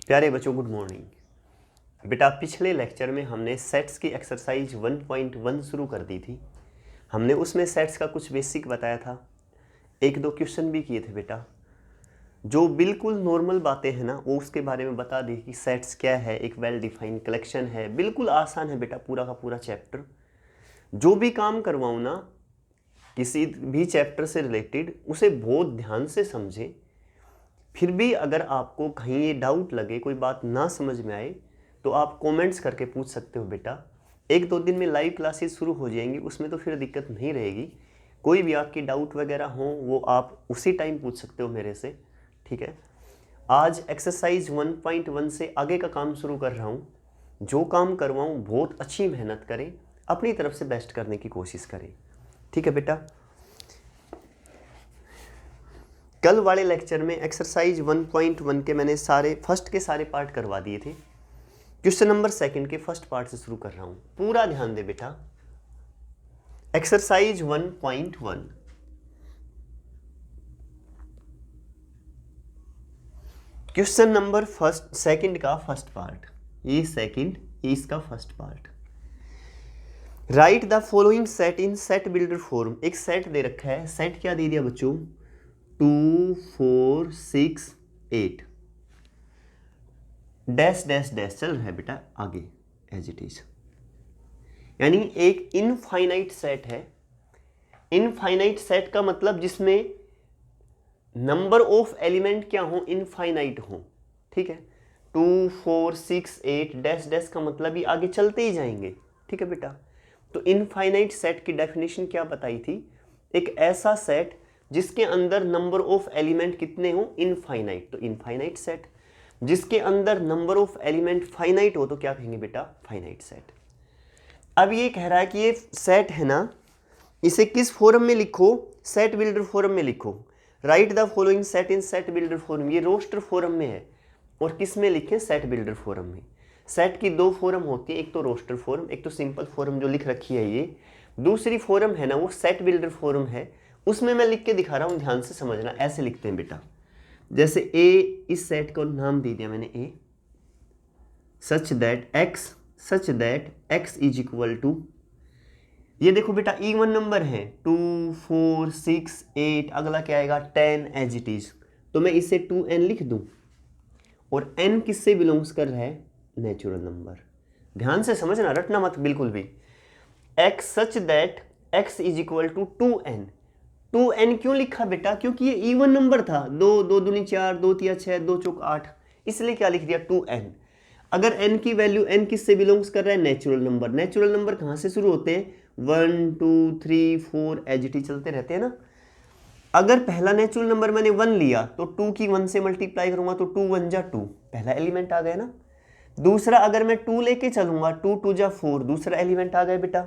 प्यारे बच्चों, good morning. बेटा, पिछले लेक्चर में हमने सेट्स की एक्सरसाइज 1.1 शुरू कर दी थी। हमने उसमें सेट्स का कुछ बेसिक बताया था, एक दो क्वेश्चन भी किए थे बेटा। जो बिल्कुल नॉर्मल बातें हैं ना, वो उसके बारे में बता दी कि सेट्स क्या है, एक वेल डिफाइंड कलेक्शन है। बिल्कुल आसान है बेटा, पूरा का पूरा चैप्टर। जो भी काम करवाऊँ ना किसी भी चैप्टर से रिलेटेड, उसे बहुत ध्यान से समझें। फिर भी अगर आपको कहीं ये डाउट लगे, कोई बात ना समझ में आए, तो आप कमेंट्स करके पूछ सकते हो बेटा। एक दो दिन में लाइव क्लासेस शुरू हो जाएंगी, उसमें तो फिर दिक्कत नहीं रहेगी। कोई भी आपकी डाउट वगैरह हो वो आप उसी टाइम पूछ सकते हो मेरे से, ठीक है। आज एक्सरसाइज 1.1 से आगे का काम शुरू कर रहा हूँ। जो काम करवाऊँ बहुत अच्छी मेहनत करें, अपनी तरफ से बेस्ट करने की कोशिश करें, ठीक है बेटा। कल वाले लेक्चर में एक्सरसाइज 1.1 के मैंने फर्स्ट के सारे पार्ट करवा दिए थे। क्वेश्चन नंबर सेकंड के फर्स्ट पार्ट से शुरू कर रहा हूं, पूरा ध्यान दे बेटा। एक्सरसाइज 1.1, क्वेश्चन नंबर सेकंड का फर्स्ट पार्ट, ये सेकंड, इसका first part. Right the following set in set builder form. एक सेट दे रखा है, सेट क्या दे दिया बच्चों, 2 4 6 8 डैश डैश डैश चल रहा है बेटा आगे एज इट इज। यानी एक इनफाइनाइट सेट है। इनफाइनाइट सेट का मतलब जिसमें नंबर ऑफ एलिमेंट क्या हो, इनफाइनाइट हो, ठीक है। 2 4 6 8 डैश डैश का मतलब ही आगे चलते ही जाएंगे, ठीक है बेटा। तो इनफाइनाइट सेट की डेफिनेशन क्या बताई थी, एक ऐसा सेट जिसके अंदर नंबर ऑफ एलिमेंट कितने हो, इनफाइनाइट, तो इनफाइनाइट सेट। जिसके अंदर नंबर ऑफ एलिमेंट फाइनाइट हो तो क्या कहेंगे बेटा, फाइनाइट सेट। अब ये कह रहा है कि ये सेट है ना, इसे किस फॉर्म में लिखो, सेट बिल्डर फॉर्म में लिखो। Right the following set in set builder form, ये रोस्टर फॉर्म में है। और किस में लिखें, सेट बिल्डर फॉर्म में। सेट की दो फॉर्म होती है, एक तो रोस्टर फॉर्म, एक तो सिंपल फॉर्म जो लिख रखी है ये। दूसरी फॉर्म है ना, वो सेट बिल्डर फॉर्म है। उसमें मैं लिख के दिखा रहा हूं, ध्यान से समझना। ऐसे लिखते हैं बेटा, जैसे ए, इस सेट को नाम दे दिया मैंने A, such that x is equal to, ये देखो बेटा इवन नंबर है, 2 4 6 8, अगला क्या आएगा 10 एज इट इज। तो मैं इसे 2n लिख दूं। और n किससे बिलोंग्स कर रहा है, नेचुरल नंबर। ध्यान से समझना, रटना मत बिल्कुल भी। x such that x is equal to 2n। 2n क्यों लिखा बेटा, क्योंकि ये इवन नंबर था। 2 2 दूनी 4, 2 तिया 6, 2 चौक 8, इसलिए क्या लिख दिया 2n। अगर n की वैल्यू, n किससे बिलोंग्स कर रहा है, नेचुरल नंबर। नेचुरल नंबर कहाँ से शुरू होते हैं, 1 2 3 4 एज इट इज चलते रहते हैं ना। अगर पहला नेचुरल नंबर मैंने 1 लिया तो 2 की 1 से मल्टीप्लाई करूंगा तो 2 1 जा 2, पहला एलिमेंट आ गया ना। दूसरा अगर मैं 2 लेके चलूंगा, 2 2 जा 4, दूसरा एलिमेंट आ गया बेटा।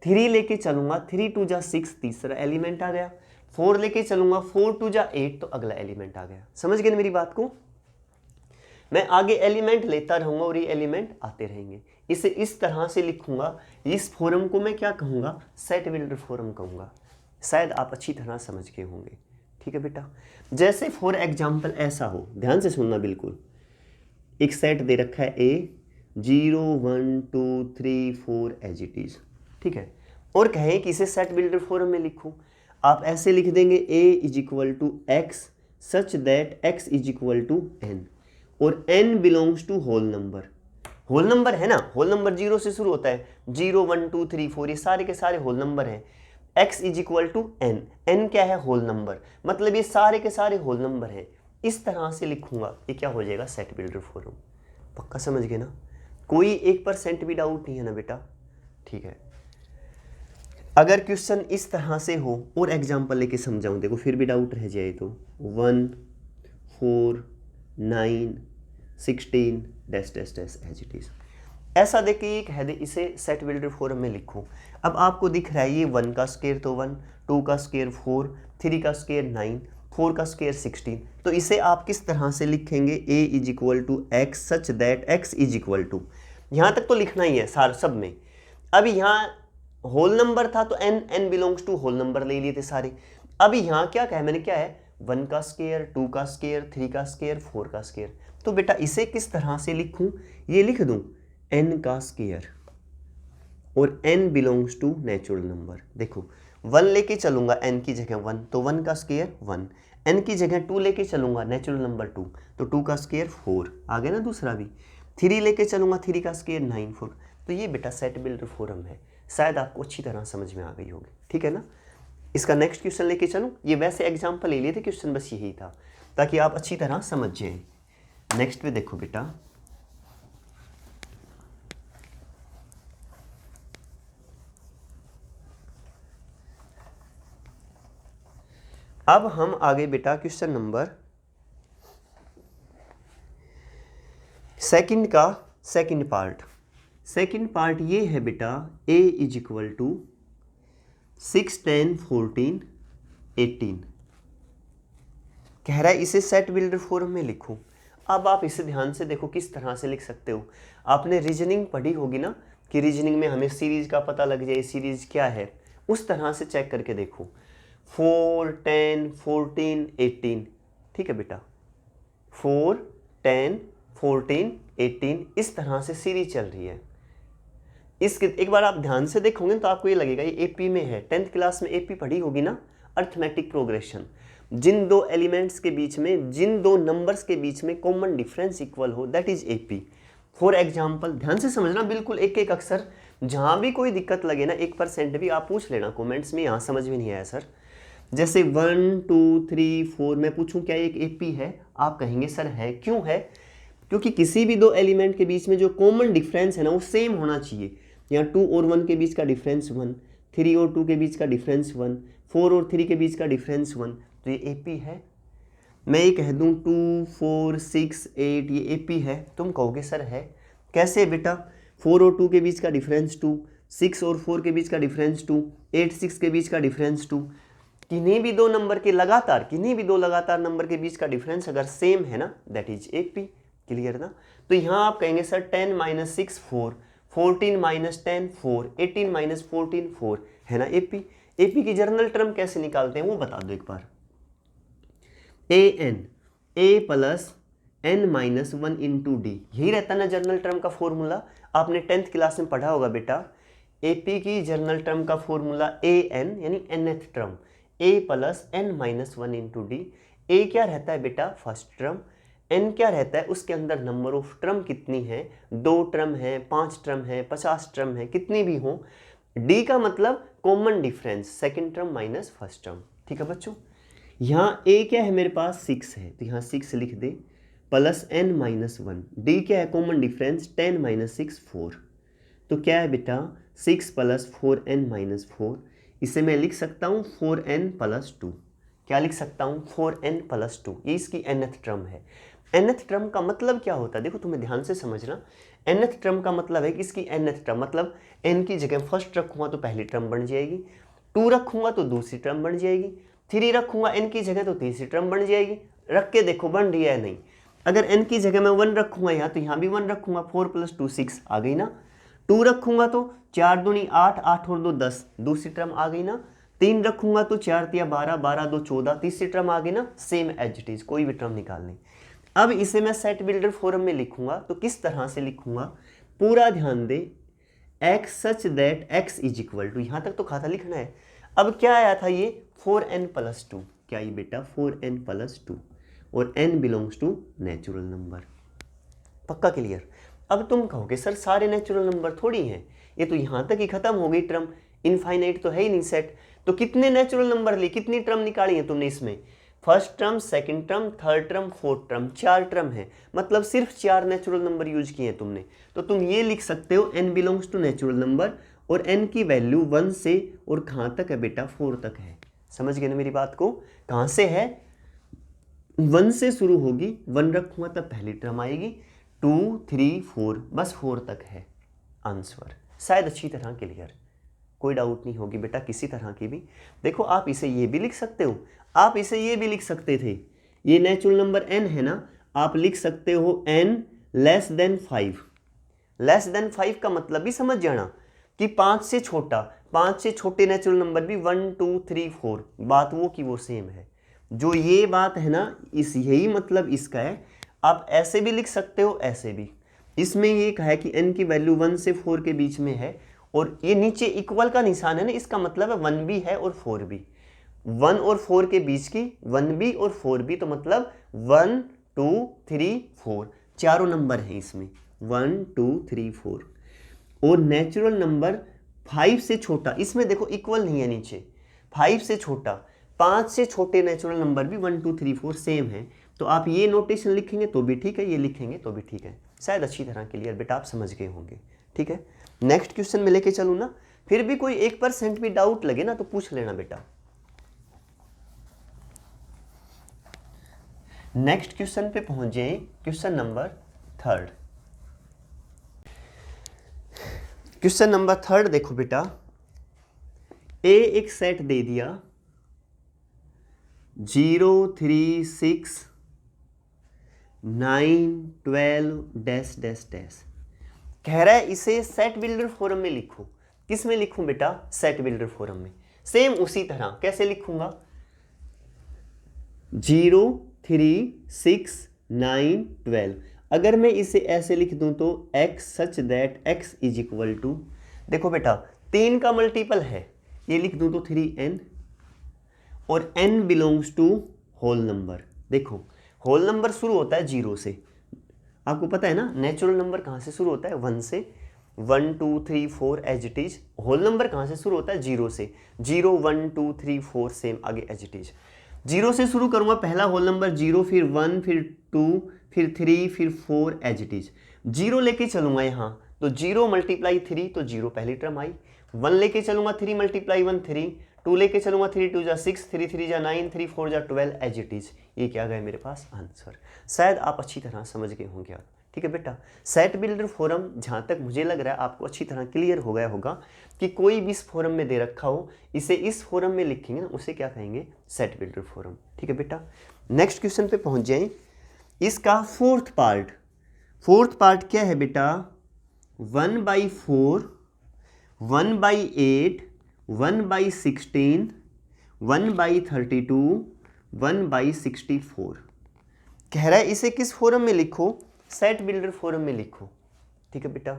3 लेके चलूंगा, 3 2 जा 6, तीसरा एलिमेंट आ गया। 4 लेके चलूंगा, 4 2 जा 8, तो अगला एलिमेंट आ गया। समझ गए मेरी बात को। मैं आगे एलिमेंट लेता रहूंगा और ये एलिमेंट आते रहेंगे। इसे इस तरह से लिखूंगा। इस फॉर्म को मैं क्या कहूंगा, सेट बिल्डर फॉर्म कहूंगा। शायद आप अच्छी तरह समझ गए होंगे, ठीक है बेटा। जैसे फॉर एग्जाम्पल ऐसा हो, ध्यान से सुनना बिल्कुल। एक सेट दे रखा है ए, 0 1 2 3 4 एज इट इज, ठीक है। और कहें कि इसे सेट बिल्डर फॉर्म में लिखो, आप ऐसे लिख देंगे a is equal to x such that x is equal to n, और n belongs to whole number. Whole number है ना, होल नंबर 0 से शुरू होता है, 0 1 2 3 4, ये सारे के सारे होल नंबर हैं। x is equal to n, n क्या है, होल नंबर, मतलब ये सारे के सारे होल नंबर हैं। इस तरह से लिखूंगा, ये क्या हो जाएगा, सेट बिल्डर फॉर्म। पक्का समझ गए ना, कोई 1% भी डाउट नहीं है ना बेटा, ठीक है। अगर क्वेश्चन इस तरह से हो और एग्जाम्पल लेके समझाऊं, देखो फिर भी डाउट रह जाए तो 1 4 9 16 dash dash dash as it is. ऐसा देख के ये कह दे इसे सेट बिल्डर फॉर्म में लिखो। अब आपको दिख रहा है ये 1 का स्क्वायर तो 1, 2 का स्क्वायर 4, 3 का स्क्वायर 9, 4 का स्क्वायर 16। तो इसे आप किस तरह से लिखेंगे, a is equal to x such that x is equal to, यहाँ तक तो लिखना ही है सार सब में। अब यहाँ होल नंबर था तो n belongs to whole number ले लिए थे सारे। अब यहाँ क्या कहा मैंने, क्या है, 1 का स्क्वायर, 2 का स्क्वायर, 3 का स्क्वायर, 4 का स्क्वायर। तो बेटा इसे किस तरह से लिखूं, ये लिख दूं n का स्क्वायर और n belongs to natural number. देखो 1 लेके चलूंगा n की जगह 1 तो 1 का स्क्वायर 1, n की जगह 2 लेके चलूंगा नेचुरल नंबर 2 तो 2 का स्क्वायर 4 आ गया ना दूसरा भी। 3 लेके चलूंगा 3 का स्क्वायर 9 4। तो ये बेटा सेट बिल्डर फॉर्म है, शायद आपको अच्छी तरह समझ में आ गई होगी, ठीक है ना। इसका नेक्स्ट क्वेश्चन लेके चलूं, ये वैसे एग्जाम्पल ले लिए थे, क्वेश्चन बस यही था ताकि आप अच्छी तरह समझ जाएं। नेक्स्ट पे देखो बेटा, अब हम आगे बेटा क्वेश्चन नंबर सेकंड का सेकंड पार्ट ये है बेटा a इज इक्वल टू 6 10 14 18 कह रहा है इसे सेट बिल्डर फॉर्म में लिखो। अब आप इसे ध्यान से देखो किस तरह से लिख सकते हो। आपने रीजनिंग पढ़ी होगी ना कि रीजनिंग में हमें सीरीज का पता लग जाए, सीरीज क्या है, उस तरह से चेक करके देखो। 4 10 14 18 ठीक है बेटा, 4 10 14 18 इस तरह से सीरीज चल रही है। इसके एक बार आप ध्यान से देखोगे तो आपको ये लगेगा ये एपी में है। 10th क्लास में एपी पढ़ी होगी ना, अर्थमेटिक प्रोग्रेशन। जिन दो एलिमेंट्स के बीच में, जिन दो नंबर्स के बीच में कॉमन डिफरेंस इक्वल हो, that is AP. For example ध्यान से समझना, बिल्कुल एक एक अक्षर, जहां भी कोई दिक्कत लगे ना 1% भी आप पूछ लेना कॉमेंट्स में, यहाँ समझ में नहीं आया सर। जैसे 1 2 3 4 मैं पूछूं क्या एक एपी है, आप कहेंगे सर है। क्यों है? क्योंकि किसी भी दो एलिमेंट के बीच में जो कॉमन डिफरेंस है ना वो सेम होना चाहिए। यहाँ 2 और 1 के बीच का डिफरेंस 1, 3 और 2 के बीच का डिफरेंस 1, 4 और 3 के बीच का डिफरेंस 1, तो ये एपी है। मैं ये कह दूँ 2 4 6 8 ये एपी है, तुम कहोगे सर है। कैसे बेटा? 4 और 2 के बीच का डिफरेंस 2, 6 और 4 के बीच का डिफरेंस 2, 8 6 के बीच का डिफरेंस 2। किन्हीं भी दो नंबर के लगातार, किन्हीं भी दो लगातार नंबर के बीच का डिफरेंस अगर सेम है ना, दैट इज एपी। क्लियर ना? तो यहाँ आप कहेंगे सर 10 - 6 4, 14 - 10 4, 18 - 14 4 है ना एपी। एपी की जर्नल टर्म कैसे निकालते हैं वो बता दो एक बार। a plus n-1 into D, यही रहता है ना जर्नल टर्म का फॉर्मूला। आपने 10th क्लास में पढ़ा होगा बेटा, एपी की जर्नल टर्म का फॉर्मूला an यानी nth term, a plus n-1 into D. a क्या रहता है बेटा? First term. n क्या रहता है? उसके अंदर नंबर ऑफ टर्म कितनी है, 2 टर्म है, 5 टर्म है, 50 टर्म है, कितनी भी हो। d का मतलब common difference, second term minus first term. ठीक है बच्चों, यहाँ a क्या है मेरे पास 6 है तो यहाँ 6 लिख दे, प्लस n-1। d क्या है कॉमन डिफरेंस, 10 - 6 4। तो क्या है बेटा 6 + 4n-4। इसे मैं लिख सकता हूँ 4n + 2। क्या लिख सकता हूँ? 4n + 2। ये इसकी nth टर्म है। nth टर्म का मतलब क्या होता है? देखो तुम्हें ध्यान से समझना। nth टर्म का मतलब है कि इसकी nth टर्म मतलब n की जगह फर्स्ट रखूंगा तो पहली टर्म बन जाएगी, 2 रखूंगा तो दूसरी टर्म बन जाएगी, 3 रखूंगा n की जगह तो तीसरी टर्म बन जाएगी। रख के देखो बन रही है नहीं। अगर n की जगह मैं 1 रखूंगा यहाँ तो यहाँ भी 1 रखूंगा, 4 + 2 6 आ गई ना। 2 रखूंगा तो 4 दूनी 8, 8 और 2 10, दूसरी टर्म आ गई ना। 3 रखूंगा तो 4 × 12, 12 2 14, तीसरी टर्म आ गई ना। सेम एज इट इज, कोई भी टर्म निकालनी। अब इसे मैं सेट बिल्डर फॉर्म में लिखूंगा तो किस तरह से लिखूंगा, पूरा ध्यान दे। x such that x is equal to, यहाँ तक तो खाता लिखना है। अब क्या आया था ये 4n + 2, क्या ये बेटा 4n + 2 और n belongs to natural number. पक्का क्लियर? अब तुम कहोगे सर सारे नेचुरल नंबर थोड़ी हैं, ये तो यहाँ तक ही खत्म हो गई टर्म, इनफाइनाइट तो है ही नहीं सेट। तो कितने नेचुरल नंबर लिए, कितनी टर्म निकाली है तुमने इसमें? First term, second term, third term, fourth term, 4 term है, मतलब सिर्फ 4 नेचुरल नंबर यूज किए हैं तुमने। तो तुम ये लिख सकते हो n belongs to natural number और n की वैल्यू 1 से और कहाँ तक है बेटा 4 तक है। समझ गए ना मेरी बात को? कहाँ से है? 1 से शुरू होगी, 1 रखूंगा तब पहली टर्म आएगी, 2 3 4 बस 4 तक है आंसर। शायद अच्छी तरह क्लियर, कोई डाउट नहीं होगी बेटा किसी तरह की भी। देखो आप इसे ये भी लिख सकते हो, आप इसे ये भी लिख सकते थे, ये नेचुरल नंबर n है ना, आप लिख सकते हो n < 5। लेस देन 5 का मतलब भी समझ जाना कि 5 से छोटा, 5 से छोटे नेचुरल नंबर भी 1 2 3 4, बात वो की वो सेम है। जो ये बात है ना, इस यही मतलब इसका है। आप ऐसे भी लिख सकते हो, ऐसे भी। इसमें ये कहा है कि n की वैल्यू 1 से 4 के बीच में है, और ये नीचे इक्वल का निशान है ना, इसका मतलब है 1 भी है और 4 भी। 1 और 4 के बीच की 1 भी और 4 भी, तो मतलब 1 2 3 4 चारों नंबर हैं इसमें, 1 2 3 4। और नेचुरल नंबर 5 से छोटा, इसमें देखो इक्वल नहीं है नीचे, 5 से छोटा, 5 से छोटे नेचुरल नंबर भी 1 2 3 4 सेम है। तो आप ये नोटेशन लिखेंगे तो भी ठीक है, ये लिखेंगे तो भी ठीक है। शायद अच्छी तरह क्लियर बेटा आप समझ गए होंगे। ठीक है, नेक्स्ट क्वेश्चन में लेके चलूँ ना, फिर भी कोई 1% भी डाउट लगे ना तो पूछ लेना बेटा। नेक्स्ट क्वेश्चन पे पहुंच जाए, क्वेश्चन नंबर 3। क्वेश्चन नंबर 3 देखो बेटा, ए एक सेट दे दिया 0 3 6 9 12 डैश डैश डैश। कह रहा है इसे सेट बिल्डर फॉर्म में लिखो। किस में लिखूं बेटा? सेट बिल्डर फॉर्म में। सेम उसी तरह कैसे लिखूंगा? 0 3 6 9 12। अगर मैं इसे ऐसे लिख दूं तो x such that x is equal to, देखो बेटा 3 का मल्टीपल है, ये लिख दूं तो 3n, और n belongs to whole number. देखो होल नंबर शुरू होता है 0 से, आपको पता है ना नेचुरल नंबर कहाँ से शुरू होता है? 1 से। 1 2 3 4 as it is. Whole number कहाँ से शुरू होता है? 0 से। 0 1 2 3 4 सेम आगे एज इट इज। 0 से शुरू करूंगा, पहला होल नंबर 0, फिर 1, फिर 2, फिर 3, फिर 4 एज इट इज। 0 लेके चलूंगा यहाँ तो 0 मल्टीप्लाई 3 तो 0 पहली टर्म आई। 1 लेके चलूंगा 3 मल्टीप्लाई 1 3, 2 लेके चलूंगा 3 2 जा 6, 3 3 जा 9, 3 4 जा 12 एज इट इज। ये क्या गया मेरे पास? आंसर। शायद आप अच्छी तरह समझ गए होंगे आप। ठीक है बेटा, सेट बिल्डर फॉर्म जहाँ तक मुझे लग रहा है आपको अच्छी तरह क्लियर हो गया होगा कि कोई भी इस फॉर्म में दे रखा हो, इसे इस फॉर्म में लिखेंगे ना, उसे क्या कहेंगे? Set builder form. ठीक है बेटा, नेक्स्ट क्वेश्चन पे पहुंच जाएं। इसका फोर्थ पार्ट क्या है बेटा? 1/4, 1/8, 1/16, 1/32, 1/64। कह रहा है इसे किस फॉर्म में लिखो? सेट बिल्डर फॉर्म में लिखो। ठीक है बेटा,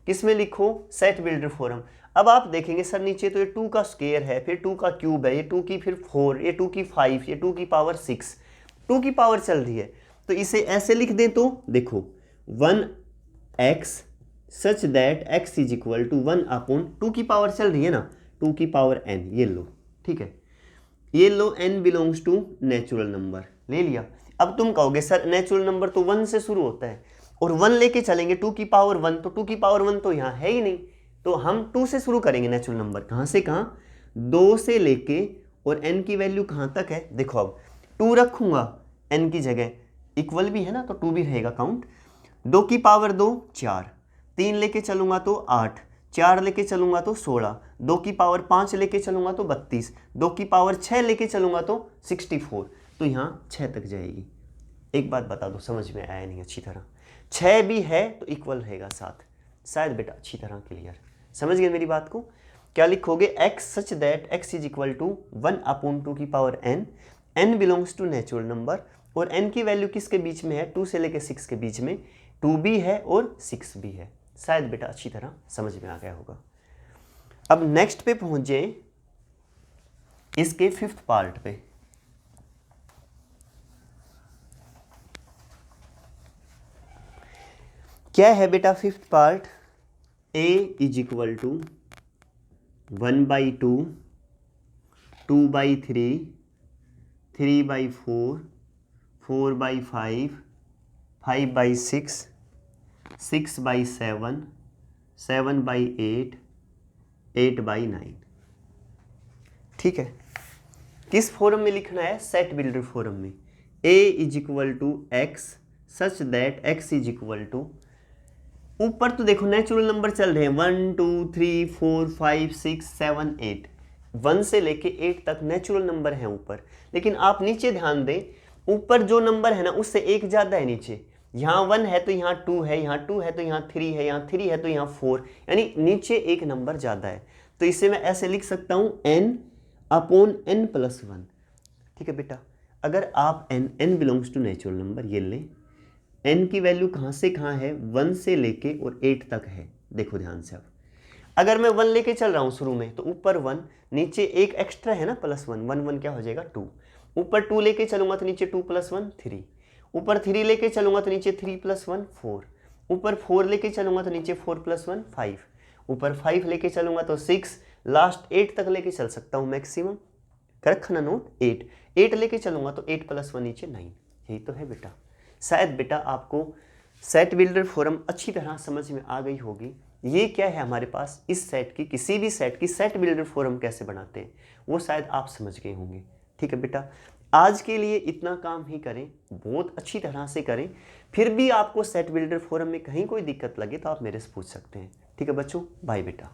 किस में लिखो? Set builder form. अब आप देखेंगे सर नीचे तो ये 2 का स्क्वायर है, फिर 2 का क्यूब है, ये 2 की फिर 4, ये 2 की 5, ये 2 की पावर 6, 2 की पावर चल रही है। तो इसे ऐसे लिख दें तो देखो 1x such that x is equal to 1/2 की पावर चल रही है ना, 2 की पावर n, ये लो। ठीक है, ये लो n belongs to natural number, ले लिया। अब तुम कहोगे सर नेचुरल नंबर तो 1 से शुरू होता है, और 1 लेके चलेंगे 2 की पावर 1, तो 2 की पावर 1 तो यहाँ है ही नहीं, तो हम 2 से शुरू करेंगे नेचुरल नंबर। कहाँ से कहाँ? 2 से लेके, और n की वैल्यू कहाँ तक है? देखो अब 2 रखूंगा n की जगह, इक्वल भी है ना तो 2 भी रहेगा काउंट। 2 की पावर 2 4, 3 लेके चलूंगा तो 8, 4 लेके चलूंगा तो 16, 2 की पावर 5 लेके चलूंगा तो 32, 2 की पावर 6 लेके चलूंगा तो 64, तो यहाँ 6 तक जाएगी। एक बात बता दो, समझ में आया नहीं अच्छी तरह? 6 भी है तो इक्वल रहेगा 7। शायद बेटा अच्छी तरह क्लियर समझ गए मेरी बात को? क्या लिखोगे? x such that x is equal to 1/2 की power n, n belongs to natural number, और n की वैल्यू किसके बीच में है? 2 से लेके 6 के बीच में, 2 भी है और 6 भी है। शायद बेटा अच्छी तरह समझ में आ गया होगा। अब नेक्स्ट पे पहुंच जाए, इसके 5th पार्ट पे। क्या है बेटा 5th part? a is equal to 1/2, 2/3, 3/4, 4/5, 5/6, 6/7, 7/8, 8/9। ठीक है, किस फॉर्म में लिखना है? सेट बिल्डर फॉर्म में। a is equal to x such that x is equal to, ऊपर तो देखो नेचुरल नंबर चल रहे हैं 1 2 3 4 5 6 7 8, 1 से लेके 8 तक नेचुरल नंबर है ऊपर। लेकिन आप नीचे ध्यान दें, ऊपर जो नंबर है ना उससे एक ज़्यादा है नीचे। यहाँ 1 है तो यहाँ 2 है, यहाँ 2 है तो यहाँ 3 है, यहाँ 3 है तो यहाँ 4, यानी नीचे एक नंबर ज़्यादा है। तो इसे मैं ऐसे लिख सकता हूँ n/n+1। ठीक है बेटा, अगर आप n belongs to natural number ये लें, n की वैल्यू कहाँ से कहाँ है, 1 से लेके और 8 तक है। देखो ध्यान से, अब अगर मैं 1 लेके चल रहा हूँ शुरू में तो ऊपर 1, नीचे एक एक्स्ट्रा है ना +1, 1 1 क्या हो जाएगा 2। ऊपर 2 लेके चलूंगा तो नीचे 2 + 1 3। ऊपर 3 लेके चलूंगा तो नीचे 3 + 1 4। ऊपर 4 लेके चलूंगा तो नीचे 4 + 1 5। ऊपर 5 लेके चलूंगा तो 6, लास्ट 8 तक लेके चल सकता हूँ मैक्सिमम। कर रखना नोट, 8 लेके चलूंगा तो 8 + 1 नीचे 9। यही तो है बेटा। शायद बेटा आपको सेट बिल्डर थ्योरम अच्छी तरह समझ में आ गई होगी। ये क्या है हमारे पास, इस सेट की, किसी भी सेट की सेट बिल्डर थ्योरम कैसे बनाते हैं वो शायद आप समझ गए होंगे। ठीक है बेटा, आज के लिए इतना काम ही करें, बहुत अच्छी तरह से करें। फिर भी आपको सेट बिल्डर थ्योरम में कहीं कोई दिक्कत लगे तो आप मेरे से पूछ सकते हैं। ठीक है बच्चों, बाय बेटा।